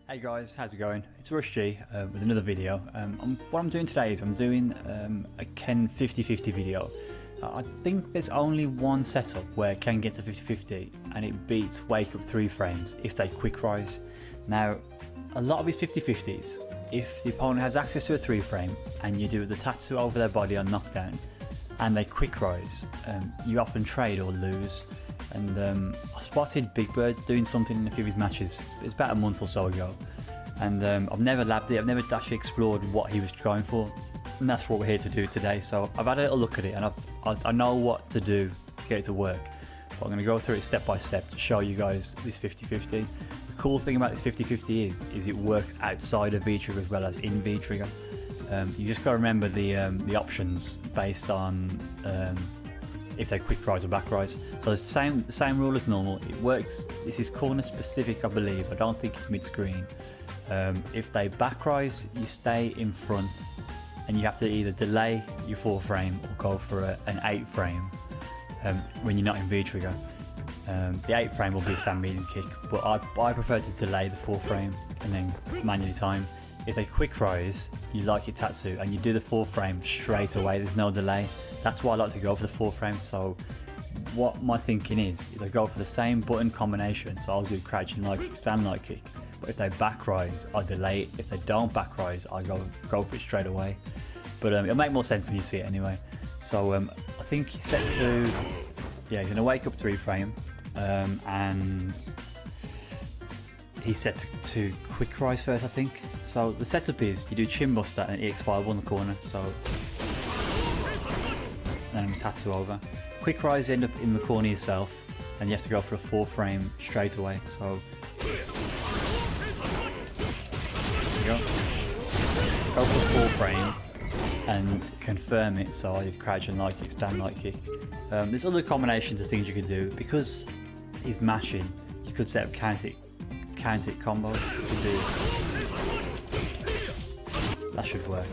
Hey guys, how's it going? It's Rush G with another video. What I'm doing today is I'm doing a Ken 50-50 video. I think there's only one setup where Ken gets a 50-50 and it beats Wake Up 3 frames if they quick rise. Now, a lot of his 50-50s, if the opponent has access to a 3 frame and you do the Tatsu over their body on knockdown and they quick rise, you often trade or lose. And I spotted Big Bird doing something in a few of his matches. It's about a month or so ago, and I've never labbed it. I've never actually explored what he was going for, and that's what we're here to do today. So I've had a little look at it, and I know what to do to get it to work. But I'm going to go through it step by step to show you guys this 50-50. The cool thing about this 50-50 is it works outside of V-Trigger as well as in V-Trigger. You just got to remember the options based on if they quick rise or back rise. So the same rule as normal. It works. This is corner specific, I believe. I don't think it's mid screen. If they back rise, you stay in front, and you have to either delay your 4 frame or go for an 8 frame when you're not in V trigger. The 8 frame will be a stand medium kick, but I prefer to delay the 4 frame and then manually time. If they quick rise, you like your Tatsu and you do the 4 frame straight away, there's no delay. That's why I like to go for the 4 frame. So what my thinking is I go for the same button combination. So I'll do crouching light kick, stand light kick. But if they back rise, I delay it. If they don't back rise, I go for it straight away. But it'll make more sense when you see it anyway. So I think he's set to, yeah, he's gonna wake up 3 frame, and he's set to quick rise first, I think. So the setup is you do chin buster and EX5 on the corner, so then Tatsu over. Quick rise, end up in the corner yourself, and you have to go for a 4 frame straight away. So there you go. Go for a 4 frame and confirm it. So you crouch and light kick, stand light kick. There's other combinations of things you could do. Because he's mashing, you could set up count it combos. You could do, that should work.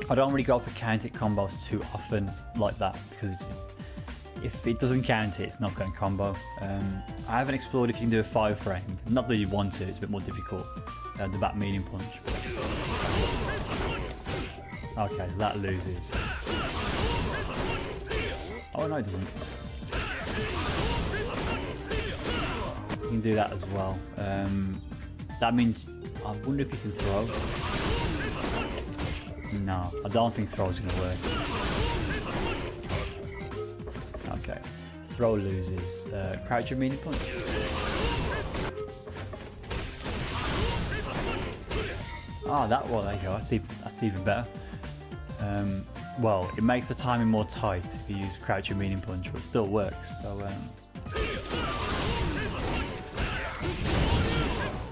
I don't really go for count it combos too often like that, because if it doesn't count it, it's not going to combo. I haven't explored if you can do a 5 frame. Not that you want to, it's a bit more difficult. The back medium punch. Okay, so that loses. Oh no, it doesn't. You can do that as well. That means, I wonder if you can throw. No, I don't think throw's gonna work. Okay, throw loses. Crouch your medium punch. Oh, there you go. That's even better. Well, it makes the timing more tight if you use crouch your medium punch, but it still works. So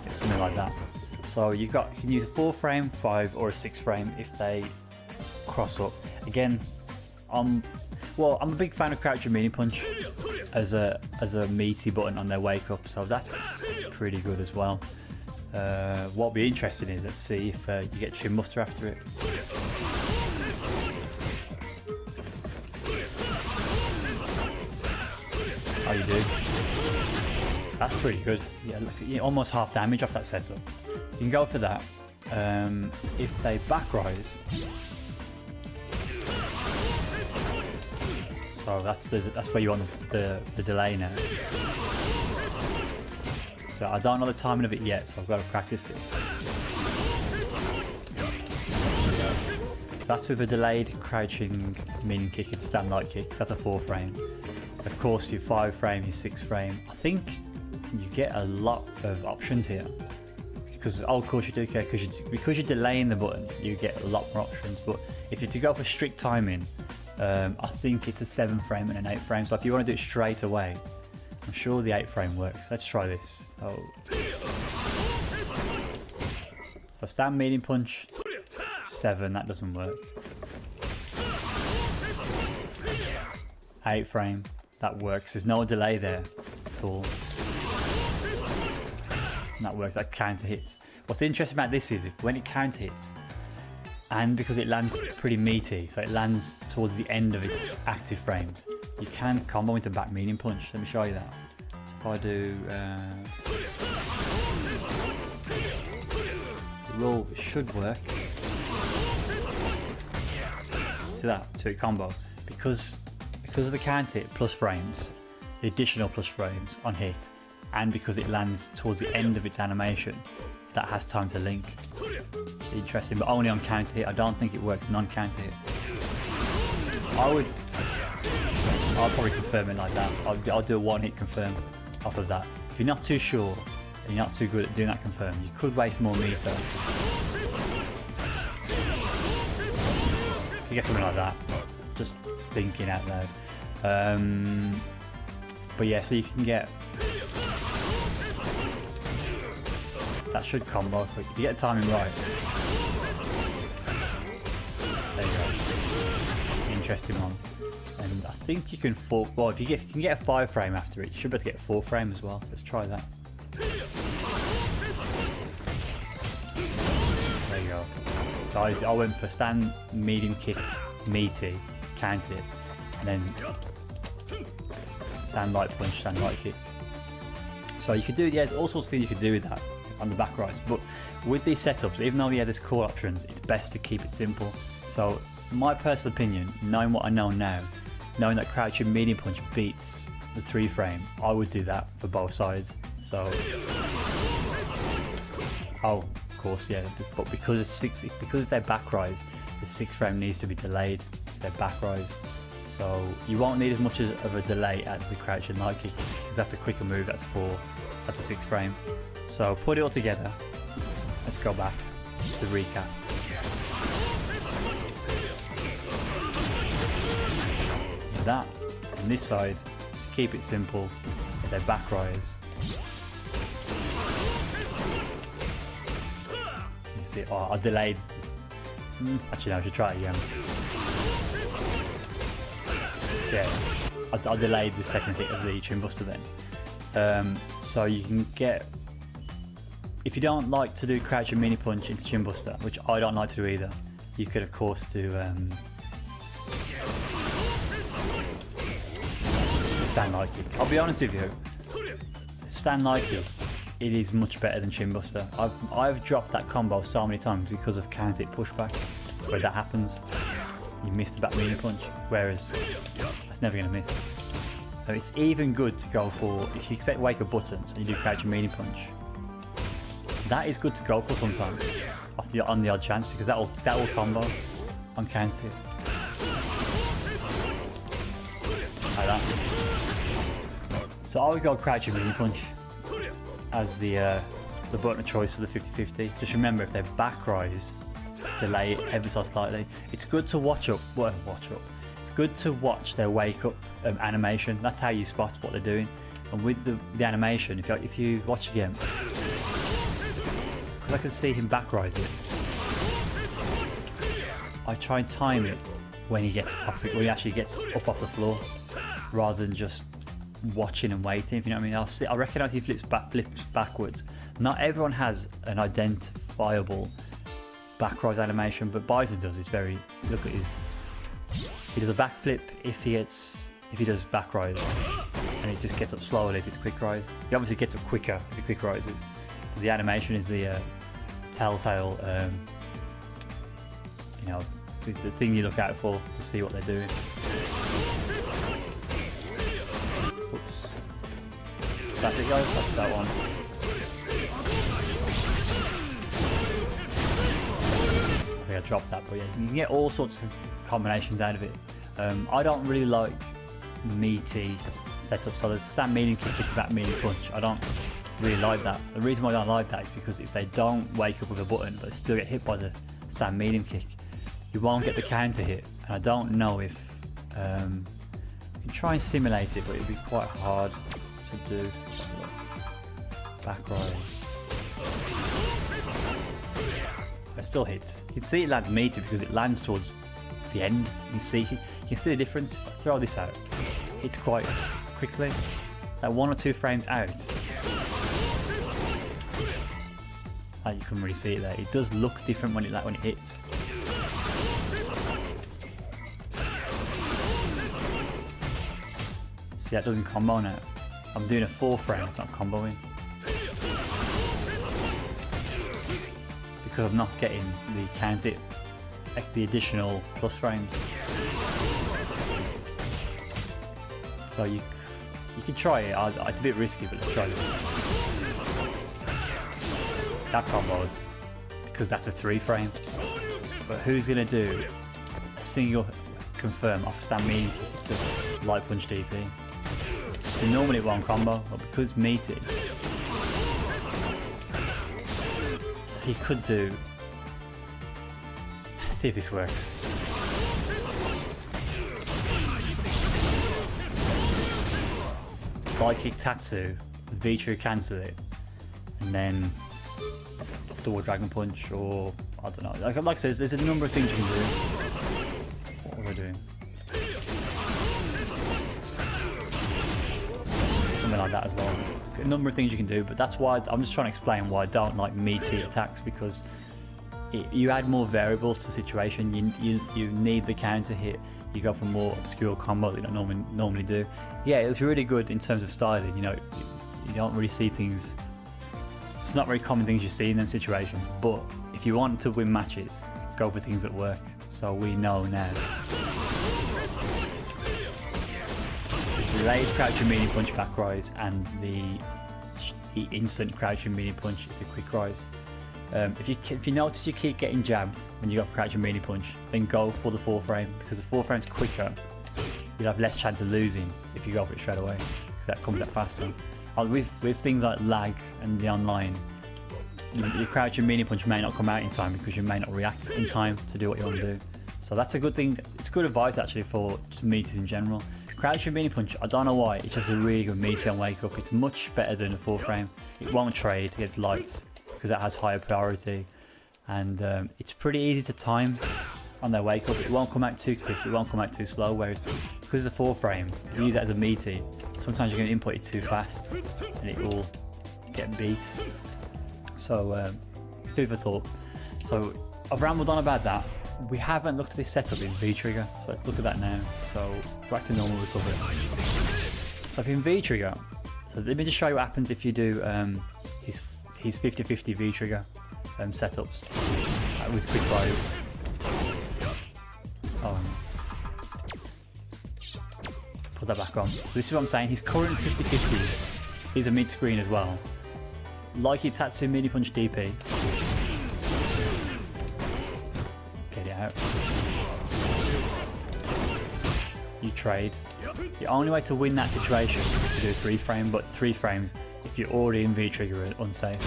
it's something like that. So you can use a 4 frame, 5, or a 6 frame if they cross up. Again, I'm a big fan of crouch and medium punch as a meaty button on their wake up, so that's pretty good as well. What'll be interesting is, let's see if you get chin buster after it. Oh, you do. That's pretty good. Yeah, look, almost half damage off that setup. You can go for that. If they back rise, so that's where you want the delay now. So I don't know the timing of it yet, so I've got to practice this. So that's with a delayed crouching medium kick and stand light kick. So that's a 4 frame. Of course, your 5 frame, your 6 frame. I think you get a lot of options here. Because of course you do, because you're delaying the button, you get a lot more options. But if you're to go for strict timing, I think it's a 7 frame and an 8 frame. So if you want to do it straight away, I'm sure the 8 frame works. Let's try this. So stand medium punch, 7, that doesn't work. 8 frame, that works. There's no delay there at all. And that works, that counter hits. What's interesting about this is when it counter hits, and because it lands pretty meaty, so it lands towards the end of its active frames, you can combo into back medium punch. Let me show you that. if I do the roll should work. See that 2-hit combo because of the counter hit plus frames, the additional plus frames on hit, and because it lands towards the end of its animation, that has time to link. Interesting, but only on counter hit. I don't think it works non-counter hit. I'll probably confirm it like that. I'll do a 1-hit confirm off of that. If you're not too sure and you're not too good at doing that confirm, you could waste more meter. If you get something like that, just thinking out loud. But yeah, so you can get that should combo if you get the timing right. There you go. Interesting one. And I think you can well, if you can get a 5 frame after it, you should be able to get a 4 frame as well. Let's try that. There you go. So I went for stand, medium kick, meaty, counter it, and then stand light punch, stand light kick. So you could do, yeah, there's all sorts of things you could do with that on the back rise, but with these setups, even though there's core options, it's best to keep it simple. So my personal opinion, knowing what I know now, knowing that crouching medium punch beats the 3 frame, I would do that for both sides. So, oh, of course, yeah, but because it's their back rise, the 6 frame needs to be delayed, their back rise. So you won't need as much of a delay as the crouching light kick, because that's a quicker move, that's a 6 frame. So put it all together. Let's go back, just to recap. That, on this side, to keep it simple, their back rise. You see, oh, I delayed. Actually, no, I should try it again. Yeah, I delayed the second hit of the chin buster then. So you can get, if you don't like to do crouch and mini punch into chin buster, which I don't like to do either, you could of course do stand light kick. I'll be honest with you, stand light kick, it is much better than chin buster. I've dropped that combo so many times because of counter hit pushback, where that happens. You miss the back mini punch, whereas that's never going to miss. So it's even good to go for, if you expect wake up buttons and you do crouch and mini punch, that is good to go for sometimes on the odd chance, because that will combo on counter hit. Like that. So I would go crouch and mini punch as the button of choice for the 50-50. Just remember, if they're back rise, delay it ever so slightly. It's good to watch up. It's good to watch their wake up animation. That's how you spot what they're doing. And with the animation, if you watch again, because I can see him back rise it, I try and time it when he actually gets up off the floor, rather than just watching and waiting. If you know what I mean, I recognise he flips backwards. Not everyone has an identifiable back rise animation, but Bison does. It's very, look at he does a back flip if he does back rise, and it just gets up slowly if it's quick rise. He obviously gets up quicker if he quick rises. The animation is the telltale, you know, the thing you look out for to see what they're doing. Oops. That's it, guys. That's that one. I think I dropped that, but yeah, you can get all sorts of combinations out of it. I don't really like meaty setups, so the stand medium kick is that medium punch. I don't really like that. The reason why I don't like that is because if they don't wake up with a button but still get hit by the stand medium kick, you won't get the counter hit. And I don't know if you can try and simulate it, but it'd be quite hard to do. Back rise. It still hits. You can see it lands meaty because it lands towards the end. You can see the difference. If I throw this out, it's quite quickly, like 1 or 2 frames out. Like, you couldn't really see it there. It does look different when it hits. See, that doesn't combo now. I'm doing a 4 frame, it's not comboing. Because I'm not getting the counter, like the additional plus frames. So you can try it. It's a bit risky, but let's try it. That combos because that's a 3 frame. But who's gonna do a single confirm off stand medium kick to light punch DP? So normally it won't combo, but because it's meaty, so he could do. Let's see if this works. Light kick Tatsu, V2 cancel it, and then double dragon punch, or I don't know. Like I said, there's a number of things you can do. What am I doing? Something like that as well. There's a number of things you can do, but that's why I'm just trying to explain why I don't like meaty attacks, because you add more variables to the situation. You need the counter hit. You go for more obscure combos that you don't normally do. Yeah, it's really good in terms of styling. You know, you don't really see things. It's not very common things you see in them situations. But if you want to win matches, go for things that work. So we know now. The delayed crouching medium punch back rise and the instant crouching medium punch, the quick rise. If you notice you keep getting jabbed when you go for crouching medium punch, then go for the 4 frame, because the 4 frame's quicker. You'll have less chance of losing if you go for it straight away, because that comes out faster. With things like lag and the online, your crouching medium punch may not come out in time because you may not react in time to do what you want to do. So that's a good thing. It's good advice actually for just meteors in general. Crouching medium punch, I don't know why, it's just a really good meteor on wake up. It's much better than a 4 frame. It won't trade, it gets lights because it has higher priority, and it's pretty easy to time on their wake up. It won't come out too quick, it won't come out too slow, whereas because it's a 4 frame, if you use that as a meaty, sometimes you're going to input it too fast and it will get beat. So food for thought. So I've rambled on about that. We haven't looked at this setup in V-Trigger, so let's look at that now. So back to normal recovery. So if in V-Trigger, so let me just show you what happens if you do his 50-50 V-Trigger setups with quick rise. Put that back on. So this is what I'm saying, his current 50-50 is a mid-screen as well. Like your Tatsu mini punch DP. Get it out. You trade. The only way to win that situation is to do a 3 frame, but 3 frames if you're already in V-Trigger are unsafe.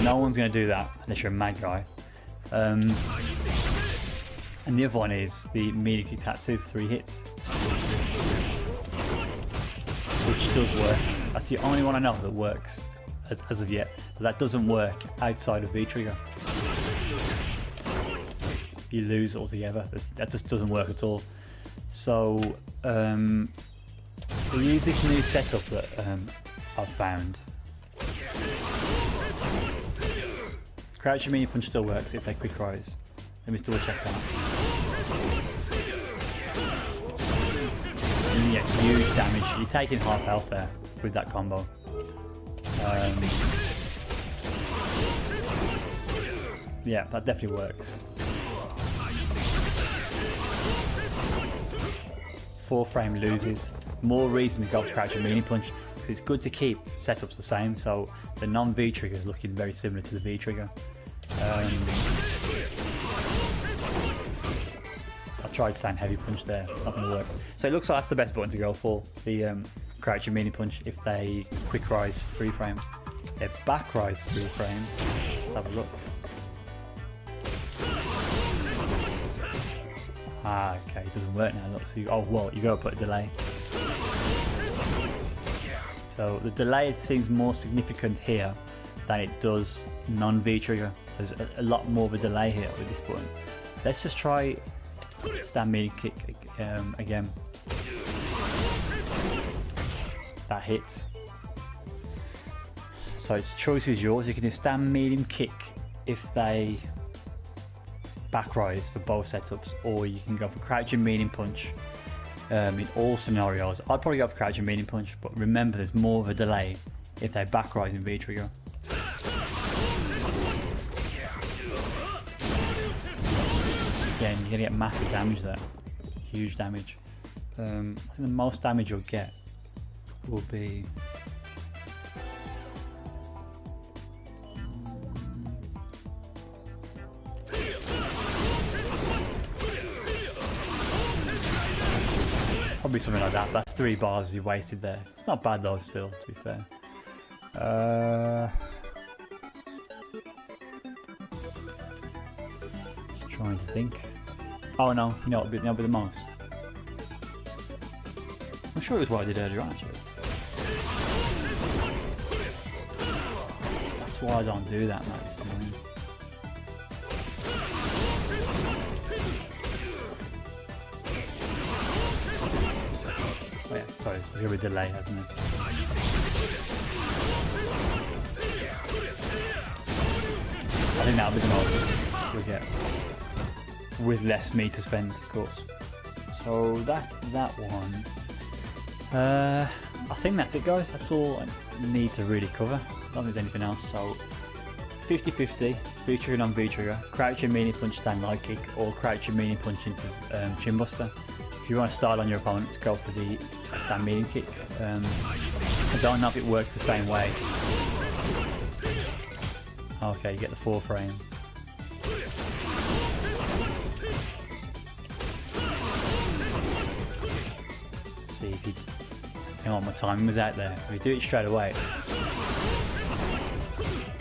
No one's going to do that unless you're a mad guy. And the other one is the mini kick Tatsu for 3 hits. Which does work. That's the only one I know that works as of yet. But that doesn't work outside of V-Trigger. You lose altogether. That just doesn't work at all. So we use this new setup that I've found. Crouching medium punch still works if they quick rise. Let me double check that. And yeah, huge damage. You're taking half health there with that combo. Yeah, that definitely works. 4 frame loses. More reason to go for crouching medium punch, because it's good to keep setups the same, so the non-V trigger is looking very similar to the V trigger. I tried stand heavy punch there, not going to work. So it looks like that's the best button to go for, the crouching medium punch if they quick rise 3 frame. If back rise 3 frame, let's have a look. Ah, okay, it doesn't work now. Look, so oh well, you gotta put a delay. So the delay seems more significant here than it does non-V trigger. There's a lot more of a delay here with this button. Let's just try stand medium kick again. That hits. So its choice is yours. You can do stand medium kick if they back rise for both setups, or you can go for crouching medium punch in all scenarios. I'd probably go for crouching medium punch, but remember there's more of a delay if they back rise in V trigger. Again, you're gonna get massive damage there, huge damage. I think the most damage you'll get will be probably something like that. That's 3 bars you wasted there. It's not bad though, still, to be fair. Just trying to think. Oh no, you know what would be the most? I'm sure it was what I did earlier on, actually. That's why I don't do that, mate. Oh yeah, sorry, there's gonna be a delay, hasn't it? I think that'll be the most you'll get, with less meat to spend, of course. So that's that one. I think that's it, guys. That's all I need to really cover. I don't think there's anything else. So 50-50, V trigger non V trigger, crouching medium punch stand light kick, or crouching medium punch into chin buster. If you want to style on your opponents, go for the stand medium kick. I don't know if it works the same way. Okay, you get the 4 frame. See if you... Hang on, my timing was out there. If you do it straight away, it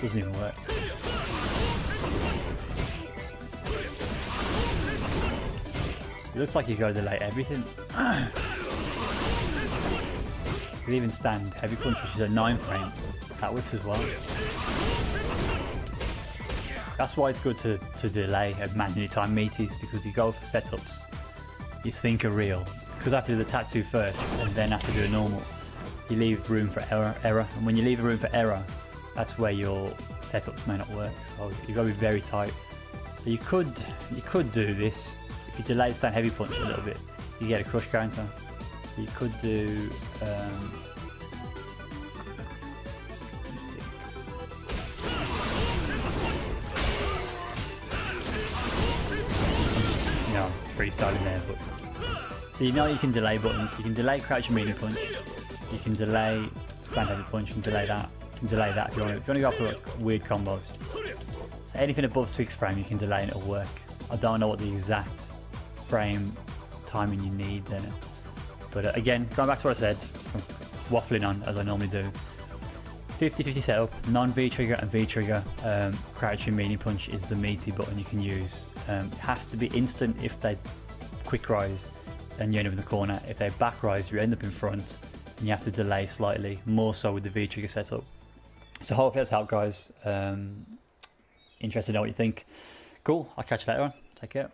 doesn't even work. It looks like you go delay everything. You can even stand heavy punch, which is a 9 frame. That works as well. That's why it's good to delay and manually time meaties, because if you go for setups you think are real, because I have to do the Tatsu first and then have to do a normal, you leave room for error, and when you leave room for error, that's where your setups may not work. So you've got to be very tight. So you could do this. If you delay stand heavy punch a little bit, you get a crush counter. So you could do freestyling there, but so you know you can delay buttons. You can delay crouching medium punch. You can delay stand heavy punch. You can delay that. You can delay that if you want to. If you want to go for like weird combos. So anything above 6 frame you can delay and it'll work. I don't know what the exact frame timing you need then, but again, going back to what I said, I'm waffling on as I normally do. 50-50 setup, non V trigger and V trigger. Crouching medium punch is the meaty button you can use. It has to be instant if they quick rise, then you end up in the corner. If they back rise, you end up in front, and you have to delay slightly, more so with the V trigger setup. So hopefully that's helped, guys. Interested to know what you think. Cool, I'll catch you later on. Take care.